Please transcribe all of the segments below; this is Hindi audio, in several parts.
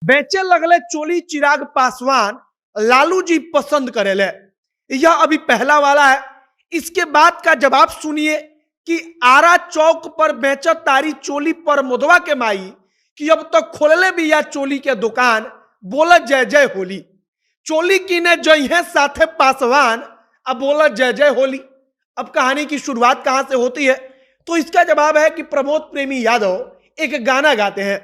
बेचे लगले चोली चिराग पासवान, लालू जी पसंद करेले। यह अभी पहला वाला है। इसके बाद का जवाब सुनिए कि आरा चौक पर बेचत तारी चोली पर मोदवा के माई कि अब तक तो खोलले भी या चोली के दुकान, बोला जय जय होली। चोली कीने जई है साथे पासवान, अब बोला जय जय होली। अब कहानी की शुरुआत कहां से होती है? तो इसका जवाब है कि प्रमोद प्रेमी यादव एक गाना गाते हैं,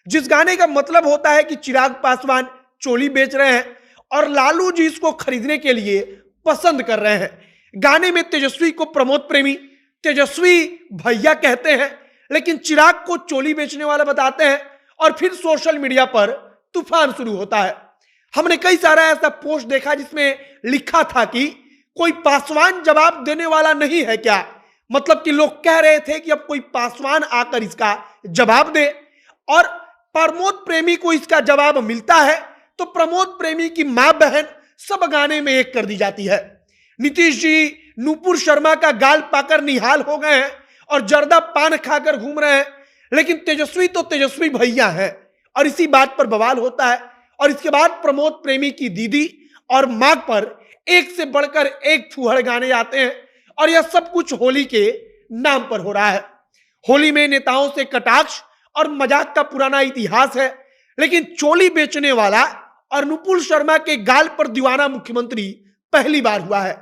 जिस गाने का मतलब होता है कि चिराग पासवान चोली बेच रहे हैं और लालू जी इसको खरीदने के लिए पसंद कर रहे हैं। गाने में तेजस्वी को प्रमोद प्रेमी तेजस्वी भैया कहते हैं, लेकिन चिराग को चोली बेचने वाला बताते हैं और फिर सोशल मीडिया पर तूफान शुरू होता है। हमने कई सारा ऐसा पोस्ट देखा जिसमें लिखा था कि कोई पासवान जवाब देने वाला नहीं है क्या? मतलब कि लोग कह रहे थे कि अब कोई पासवान आकर इसका जवाब दे, और प्रमोद प्रेमी को इसका जवाब मिलता है तो प्रमोद प्रेमी की मां बहन सब गाने में एक कर दी जाती है। नीतीश जी नूपुर शर्मा का गाल पाकर निहाल हो गए हैं और जर्दा पान खाकर घूम रहे हैं, लेकिन तेजस्वी तो तेजस्वी भैया हैं और इसी बात पर बवाल होता है। और इसके बाद प्रमोद प्रेमी की दीदी और मां पर एक से बढ़कर एक फूहड़ गाने आते हैं और यह सब कुछ होली के नाम पर हो रहा है। होली में नेताओं से कटाक्ष और मजाक का पुराना इतिहास है, लेकिन चोली बेचने वाला और नुपुर शर्मा के गाल पर दीवाना मुख्यमंत्री पहली बार हुआ है।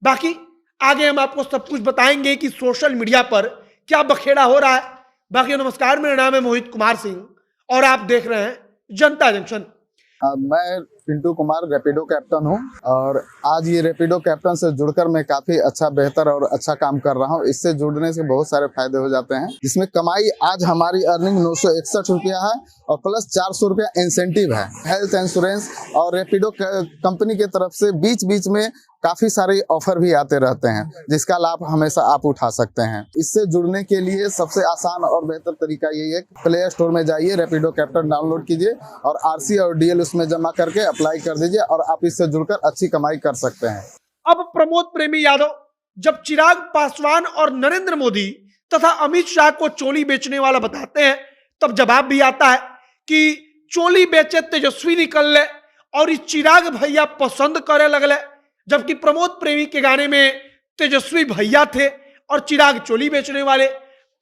बाकी आगे हम आपको सब कुछ बताएंगे कि सोशल मीडिया पर क्या बखेड़ा हो रहा है। बाकी नमस्कार, मेरा नाम है मोहित कुमार सिंह और आप देख रहे हैं जनता जंक्शन। मैं पिंटू कुमार रैपिडो कैप्टन हूं और आज ये रैपिडो कैप्टन से जुड़कर मैं काफी बेहतर और अच्छा काम कर रहा हूं। इससे जुड़ने से बहुत सारे फायदे हो जाते हैं। इसमें कमाई आज हमारी अर्निंग 961 रुपया है और प्लस 400 रुपया इंसेंटिव है। हेल्थ इंश्योरेंस और रैपिडो कंपनी की तरफ से बीच बीच में काफी सारे ऑफर भी आते रहते हैं, जिसका लाभ हमेशा आप उठा सकते हैं। इससे जुड़ने के लिए सबसे आसान और बेहतर तरीका यही है, प्ले स्टोर में जाइए, रैपिडो कैप्टन डाउनलोड कीजिए और आरसी और डीएल उसमें जमा करके अप्लाई कर दीजिए और आप इससे जुड़कर अच्छी कमाई कर सकते हैं। अब प्रमोद प्रेमी यादव जब चिराग पासवान और नरेंद्र मोदी तथा अमित शाह को चोली बेचने वाला बताते हैं, तब जवाब भी आता है कि चोली बेचे तेजस्वी निकल ले और इस चिराग भैया पसंद करे लगले। जबकि प्रमोद प्रेमी के गाने में तेजस्वी भैया थे और चिराग चोली बेचने वाले।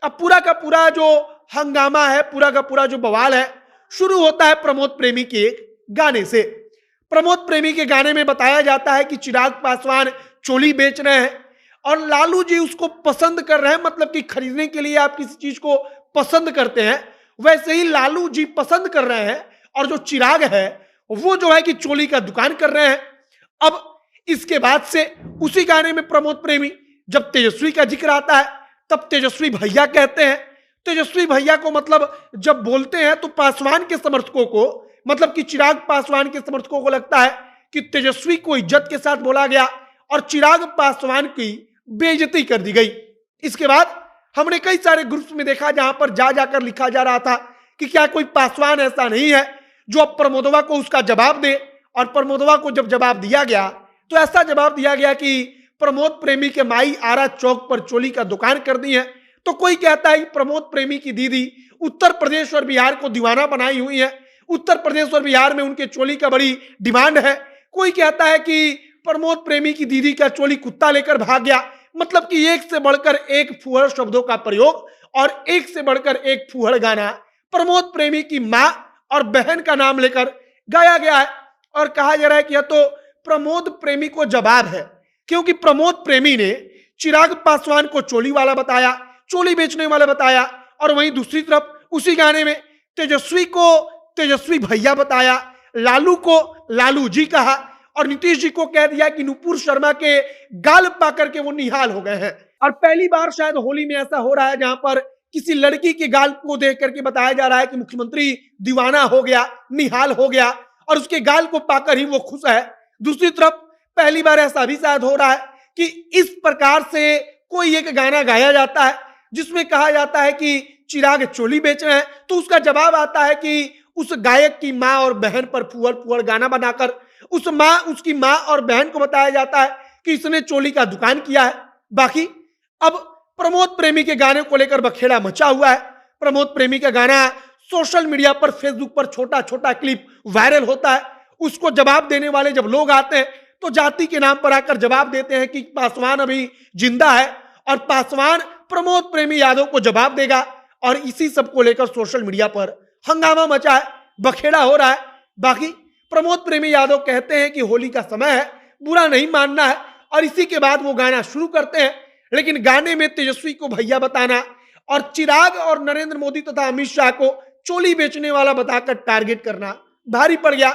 अब पूरा का पूरा जो हंगामा है, पूरा का पूरा जो बवाल है, शुरू होता है प्रमोद प्रेमी के एक गाने से। प्रमोद प्रेमी के गाने में बताया जाता है कि चिराग पासवान चोली बेच रहे हैं और लालू जी उसको पसंद कर रहे हैं। मतलब कि खरीदने के लिए आप किसी चीज को पसंद करते हैं, वैसे ही लालू जी पसंद कर रहे हैं और जो चिराग है वो जो है कि चोली का दुकान कर रहे हैं। अब इसके बाद से उसी गाने में प्रमोद प्रेमी जब तेजस्वी का जिक्र आता है तब तेजस्वी भैया कहते हैं। तेजस्वी भैया को मतलब जब बोलते हैं तो पासवान के समर्थकों को, मतलब कि चिराग पासवान के समर्थकों को लगता है कि तेजस्वी को इज्जत के साथ बोला गया और चिराग पासवान की बेइज्जती कर दी गई। इसके बाद हमने कई सारे ग्रुप्स में देखा जहां पर जाकर लिखा जा रहा था कि क्या कोई पासवान ऐसा नहीं है जो अब प्रमोदवा को उसका जवाब दे। और प्रमोदवा को जब जवाब दिया गया तो ऐसा जवाब दिया गया कि प्रमोद प्रेमी के माई आरा चौक पर चोली का दुकान कर दी है। तो कोई कहता है कि प्रमोद प्रेमी की दीदी उत्तर प्रदेश और बिहार को दीवाना बनाई हुई है, उत्तर प्रदेश और बिहार में उनके चोली का बड़ी डिमांड है। कोई कहता है कि प्रमोद प्रेमी की दीदी का चोली कुत्ता लेकर भाग गया। मतलब कि एक से बढ़कर एक फूहड़ शब्दों का प्रयोग और एक से बढ़कर एक फूहड़ गाना प्रमोद प्रेमी की मां और बहन का नाम लेकर गाया गया है। और कहा जा रहा है कि यह तो प्रमोद प्रेमी को जवाब है, क्योंकि प्रमोद प्रेमी ने चिराग पासवान को चोली वाला बताया, चोली बेचने वाला बताया, और वहीं दूसरी तरफ उसी गाने में तेजस्वी को तेजस्वी भैया बताया, लालू को लालू जी कहा और नीतीश जी को कह दिया कि नुपुर शर्मा के गाल पाकर के वो निहाल हो गए हैं। और पहली बार शायद होली में ऐसा हो रहा है जहां पर किसी लड़की के गाल को देख करके बताया जा रहा है कि मुख्यमंत्री दीवाना हो गया, निहाल हो गया और उसके गाल को पाकर ही वो खुश है। दूसरी तरफ पहली बार ऐसा भी शायद हो रहा है कि इस प्रकार से कोई एक गाना गाया जाता है जिसमें कहा जाता है कि चिराग चोली बेच रहे हैं, तो उसका जवाब आता है कि उस गायक की मां और बहन पर फुहड़ फुहड़ गाना बनाकर उसकी मां और बहन को बताया जाता है कि इसने चोली का दुकान किया है। बाकी अब प्रमोद प्रेमी के गाने को लेकर बखेड़ा मचा हुआ है। प्रमोद प्रेमी का गाना सोशल मीडिया पर, फेसबुक पर छोटा छोटा क्लिप वायरल होता है। उसको जवाब देने वाले जब लोग आते हैं तो जाति के नाम पर आकर जवाब देते हैं कि पासवान अभी जिंदा है और पासवान प्रमोद प्रेमी यादव को जवाब देगा। और इसी सब को लेकर सोशल मीडिया पर हंगामा मचा है, बखेड़ा हो रहा है। बाकी प्रमोद प्रेमी यादव कहते हैं कि होली का समय है, बुरा नहीं मानना है, और इसी के बाद वो गाना शुरू करते हैं। लेकिन गाने में तेजस्वी को भैया बताना और चिराग और नरेंद्र मोदी तथा अमित शाह को चोली बेचने वाला बताकर टारगेट करना भारी पड़ गया।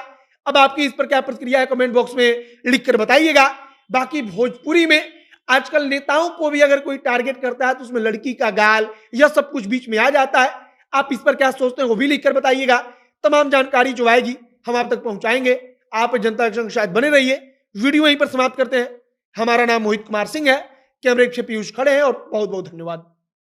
अब आपकी इस पर क्या प्रतिक्रिया है, कमेंट बॉक्स में लिखकर बताइएगा। बाकी भोजपुरी में आजकल नेताओं को भी अगर कोई टारगेट करता है तो उसमें लड़की का गाल यह सब कुछ बीच में आ जाता है। आप इस पर क्या सोचते हैं वो भी लिखकर बताइएगा। तमाम जानकारी जो आएगी हम आप तक पहुंचाएंगे। आप जनता के संग शायद बने रहिए। वीडियो यहीं पर समाप्त करते हैं। हमारा नाम मोहित कुमार सिंह है, कैमरे पीछे पीयूष खड़े हैं, और बहुत बहुत धन्यवाद।